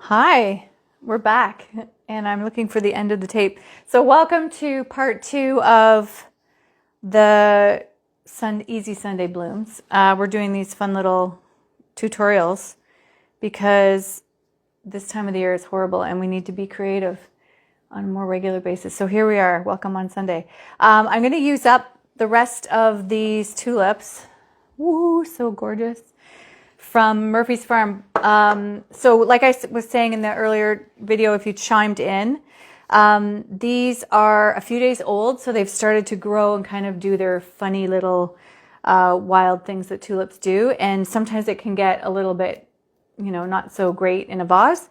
Hi, we're back and I'm looking for the end of the tape. So welcome to part 2 of the Easy Sunday Blooms. We're doing these fun little tutorials because this time of the year is horrible and we need to be creative on a more regular basis. So here we are, welcome on Sunday. I'm going to use up the rest of these tulips. Woo, so gorgeous. From Murphy's Farm. So like I was saying in the earlier video, if you chimed in, these are a few days old, so they've started to grow and kind of do their funny little wild things that tulips do. And sometimes it can get a little bit, not so great in a vase.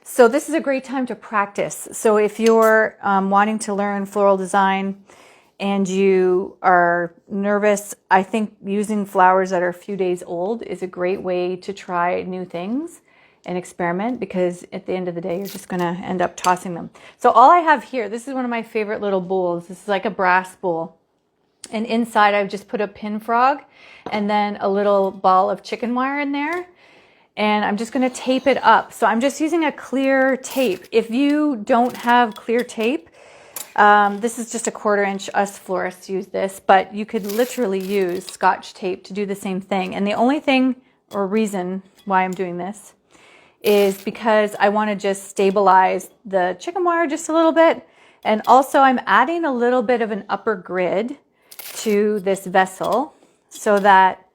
So this is a great time to practice. So if you're wanting to learn floral design and you are nervous, I think using flowers that are a few days old is a great way to try new things and experiment, because at the end of the day, you're just gonna end up tossing them. So all I have here, this is one of my favorite little bowls. This is like a brass bowl. And inside I've just put a pin frog and then a little ball of chicken wire in there. And I'm just gonna tape it up. So I'm just using a clear tape. If you don't have clear tape, this is just a 1/4 inch. Us florists use this, but you could literally use Scotch tape to do the same thing. And the only thing or reason why I'm doing this is because I want to just stabilize the chicken wire just a little bit. And also I'm adding a little bit of an upper grid to this vessel so that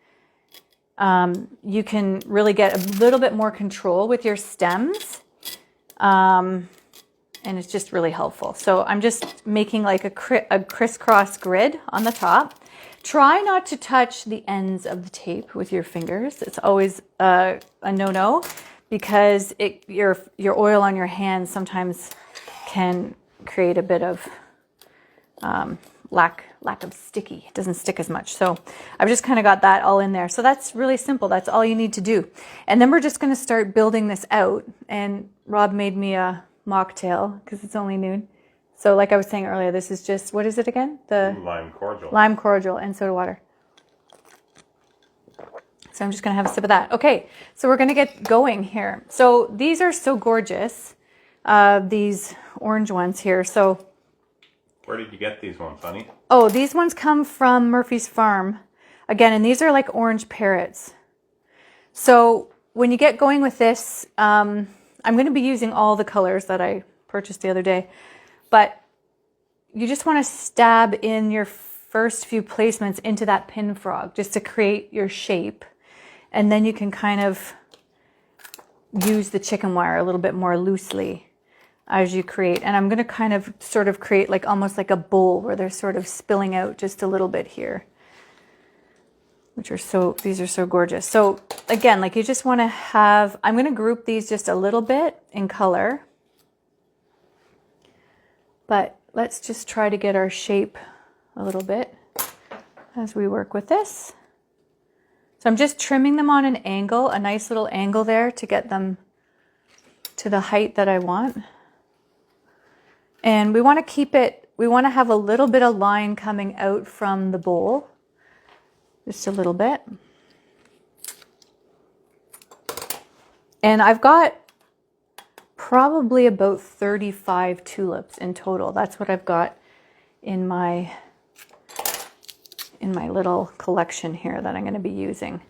you can really get a little bit more control with your stems. And it's just really helpful. So I'm just making like a crisscross grid on the top. Try not to touch the ends of the tape with your fingers. It's always a no-no, because your oil on your hands sometimes can create a bit of lack of sticky. It doesn't stick as much. So I've just kind of got that all in there. So that's really simple. That's all you need to do. And then we're just going to start building this out. And Rob made me a mocktail because it's only noon. So like I was saying earlier, this is just, what is it again? The lime cordial. Lime cordial and soda water. So I'm just going to have a sip of that. Okay, so we're going to get going here. So these are so gorgeous, these orange ones here. So where did you get these ones, honey? Oh, these ones come from Murphy's Farm. Again, and these are like orange parrots. So when you get going with this, I'm going to be using all the colors that I purchased the other day, but you just want to stab in your first few placements into that pin frog just to create your shape. And then you can kind of use the chicken wire a little bit more loosely as you create. And I'm going to kind of sort of create like almost like a bowl where they're sort of spilling out just a little bit here, these are so gorgeous. So again, like you just want to have, I'm going to group these just a little bit in color, but let's just try to get our shape a little bit as we work with this. So I'm just trimming them on an angle, a nice little angle there to get them to the height that I want. And we want to keep it, we want to have a little bit of line coming out from the bowl. Just a little bit. And I've got probably about 35 tulips in total. That's what I've got in my little collection here that I'm going to be using.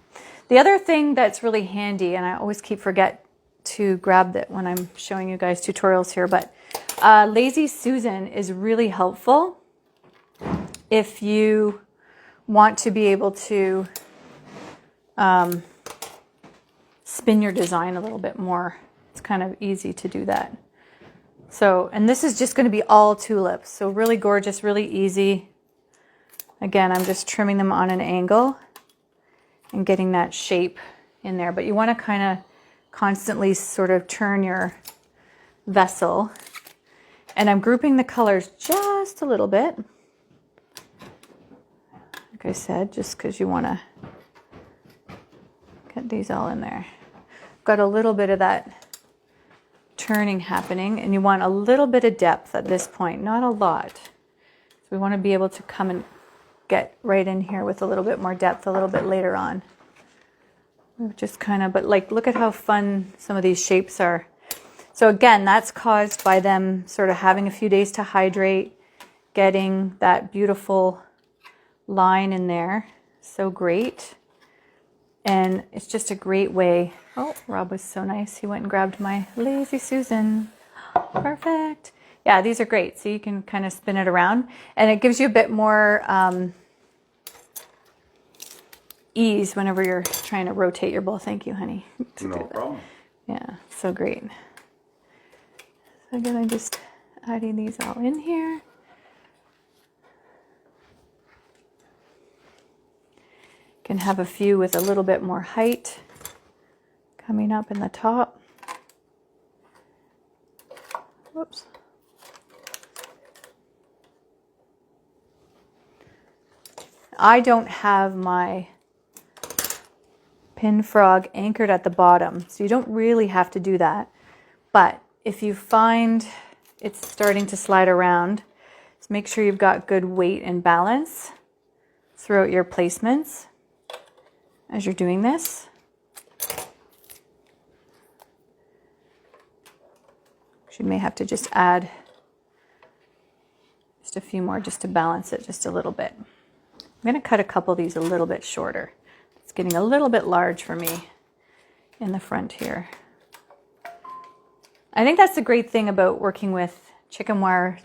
The other thing that's really handy, and I always forget to grab that when I'm showing you guys tutorials here, but Lazy Susan is really helpful if you want to be able to spin your design a little bit more. It's kind of easy to do that. So, and this is just going to be all tulips. So really gorgeous, really easy. Again, I'm just trimming them on an angle and getting that shape in there. But you want to kind of constantly sort of turn your vessel. And I'm grouping the colors just a little bit. Like I said, just because you want to get these all in there. Got a little bit of that turning happening, and you want a little bit of depth at this point, not a lot. So we want to be able to come and get right in here with a little bit more depth a little bit later on. Just kind of, but like, look at how fun some of these shapes are. So again, that's caused by them sort of having a few days to hydrate, getting that beautiful line in there. So great. And it's just a great way. Oh, Rob was so nice. He went and grabbed my Lazy Susan. Perfect. Yeah, these are great. So you can kind of spin it around and it gives you a bit more ease whenever you're trying to rotate your bowl. Thank you, honey. No problem. Yeah, so great. So again, I'm just adding these all in here. Can have a few with a little bit more height coming up in the top. Whoops. I don't have my pin frog anchored at the bottom, so you don't really have to do that. But if you find it's starting to slide around, just make sure you've got good weight and balance throughout your placements as you're doing this. You may have to just add just a few more just to balance it just a little bit. I'm going to cut a couple of these a little bit shorter. It's getting a little bit large for me in the front here. I think that's the great thing about working with chicken wire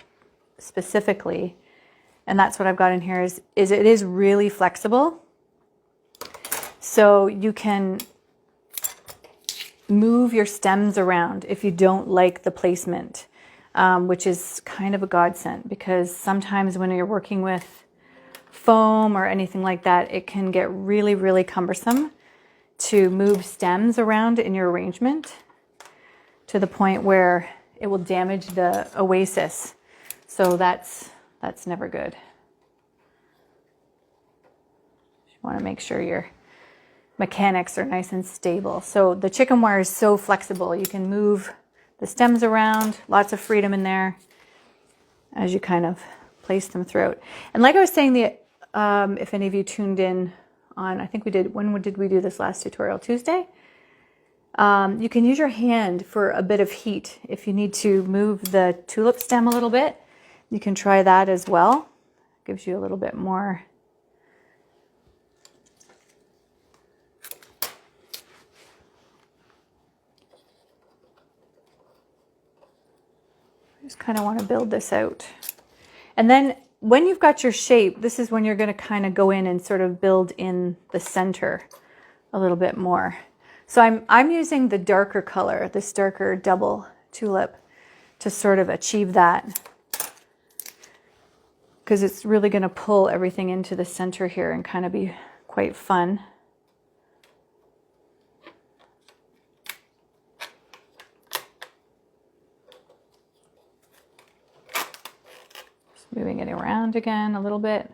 specifically, and that's what I've got in here, is it is really flexible. So you can move your stems around if you don't like the placement, which is kind of a godsend, because sometimes when you're working with foam or anything like that, it can get really, really cumbersome to move stems around in your arrangement to the point where it will damage the oasis. So that's never good. You want to make sure your mechanics are nice and stable. So the chicken wire is so flexible. You can move the stems around, lots of freedom in there as you kind of place them throughout. And like I was saying, if any of you tuned in on, I think we did, when did we do this last tutorial? Tuesday? You can use your hand for a bit of heat. If you need to move the tulip stem a little bit, you can try that as well. Gives you a little bit more. Just kind of want to build this out. And then when you've got your shape, this is when you're going to kind of go in and sort of build in the center a little bit more. So I'm using the darker color, this darker double tulip, to sort of achieve that, because it's really going to pull everything into the center here and kind of be quite fun. Moving it around again a little bit.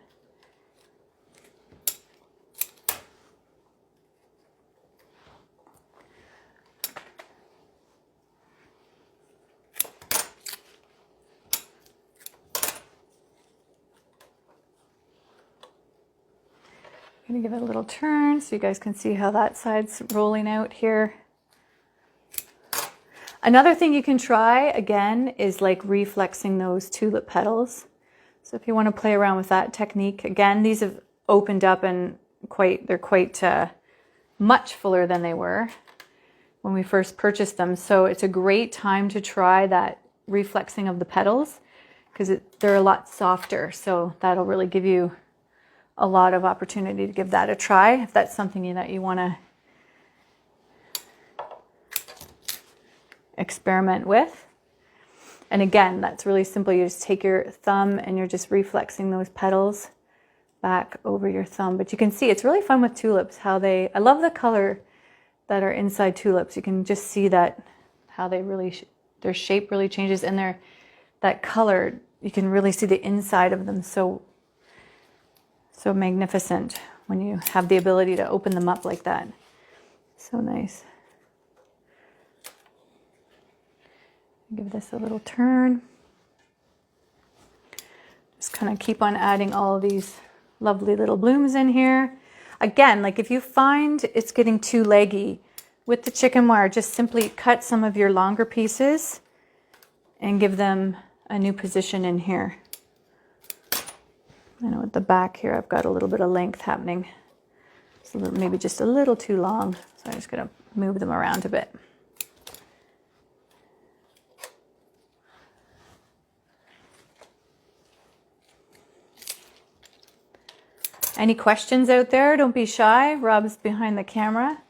I'm going to give it a little turn so you guys can see how that side's rolling out here. Another thing you can try, again, is like reflexing those tulip petals. So if you want to play around with that technique, again, these have opened up and they're quite much fuller than they were when we first purchased them. So it's a great time to try that reflexing of the petals, because they're a lot softer. So that'll really give you a lot of opportunity to give that a try if that's something that you want to experiment with. And again, that's really simple. You just take your thumb and you're just reflexing those petals back over your thumb. But you can see it's really fun with tulips, how I love the color that are inside tulips. You can just see that, how they really, their shape really changes, and that color, you can really see the inside of them so magnificent when you have the ability to open them up like that. So nice. Give this a little turn. Just kind of keep on adding all of these lovely little blooms in here. Again, like if you find it's getting too leggy, with the chicken wire, just simply cut some of your longer pieces and give them a new position in here. I know at the back here I've got a little bit of length happening. It's a little, maybe just a little too long, so I'm just going to move them around a bit. Any questions out there? Don't be shy. Rob's behind the camera,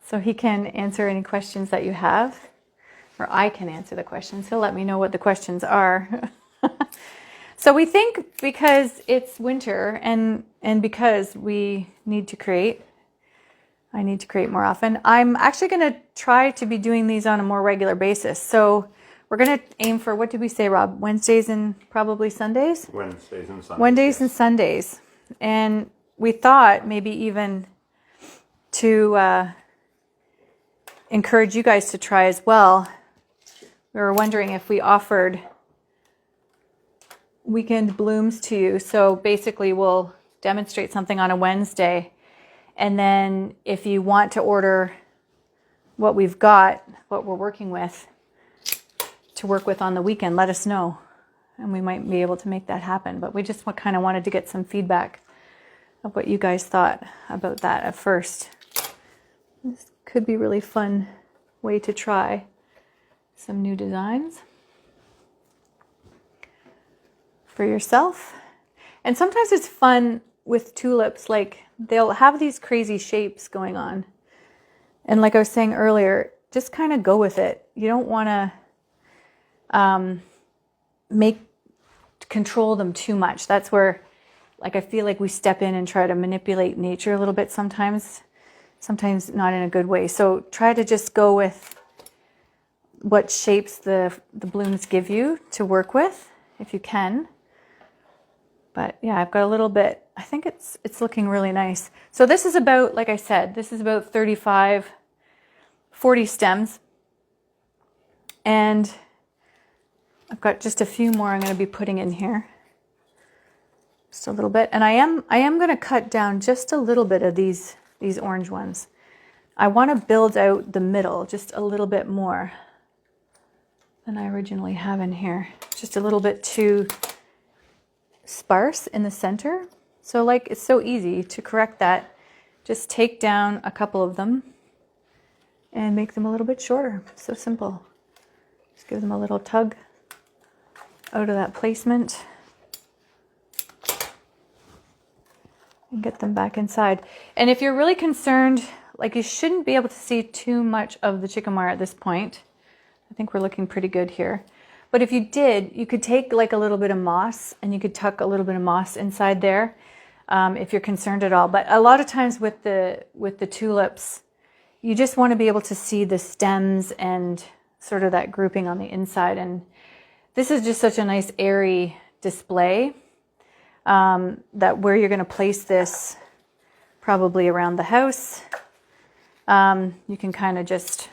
so he can answer any questions that you have. Or I can answer the questions. He'll let me know what the questions are. So we think because it's winter and because we need to create, I need to create more often, I'm actually going to try to be doing these on a more regular basis. So we're going to aim for, what did we say, Rob? Wednesdays and probably Sundays? Wednesdays and Sundays. Wednesdays and Sundays. And we thought maybe even to encourage you guys to try as well. We were wondering if we offered weekend blooms to you. So basically we'll demonstrate something on a Wednesday. And then if you want to order what we've got, what we're working with, to work with on the weekend, let us know. And we might be able to make that happen. But we just kind of wanted to get some feedback of what you guys thought about that at first. This could be a really fun way to try some new designs for yourself. And sometimes it's fun with tulips, like they'll have these crazy shapes going on. And like I was saying earlier, just kind of go with it. You don't want to control them too much. That's where, like, I feel like we step in and try to manipulate nature a little bit sometimes not in a good way. So try to just go with what shapes the blooms give you to work with, if you can. But yeah, I've got a little bit, I think it's looking really nice. So this is about, like I said, this is about 35, 40 stems. And I've got just a few more I'm going to be putting in here. Just a little bit. And I am going to cut down just a little bit of these orange ones. I want to build out the middle just a little bit more than I originally have in here. Just a little bit too sparse in the center. So like, it's so easy to correct that. Just take down a couple of them and make them a little bit shorter. So simple. Just give them a little tug out of that placement and get them back inside. And if you're really concerned, like, you shouldn't be able to see too much of the chicken wire at this point. I think we're looking pretty good here. But if you did, you could take like a little bit of moss and you could tuck a little bit of moss inside there if you're concerned at all. But a lot of times with the tulips, you just want to be able to see the stems and sort of that grouping on the inside. And this is just such a nice airy display that where you're going to place this probably around the house. You can kind of just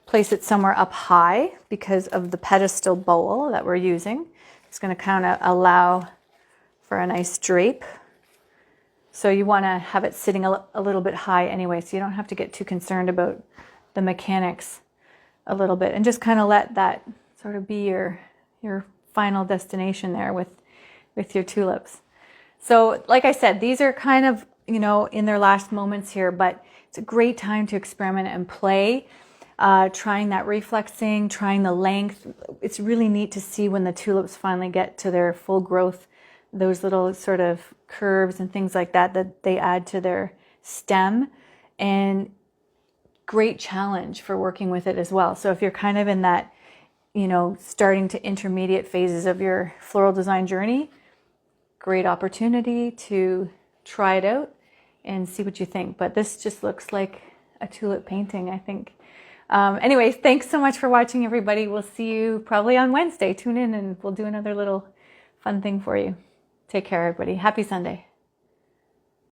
place it somewhere up high because of the pedestal bowl that we're using. It's going to kind of allow for a nice drape. So you want to have it sitting a little bit high anyway, so you don't have to get too concerned about the mechanics a little bit, and just kind of let that sort of be your final destination there with your tulips. So like I said, these are kind of, you know, in their last moments here, but it's a great time to experiment and play. Trying that reflexing, trying the length. It's really neat to see when the tulips finally get to their full growth, those little sort of curves and things like that they add to their stem. And great challenge for working with it as well. So if you're kind of in that, you know, starting to intermediate phases of your floral design journey, great opportunity to try it out and see what you think. But this just looks like a tulip painting, I think. Anyways, thanks so much for watching, everybody. We'll see you probably on Wednesday. Tune in and we'll do another little fun thing for you. Take care, everybody. Happy Sunday.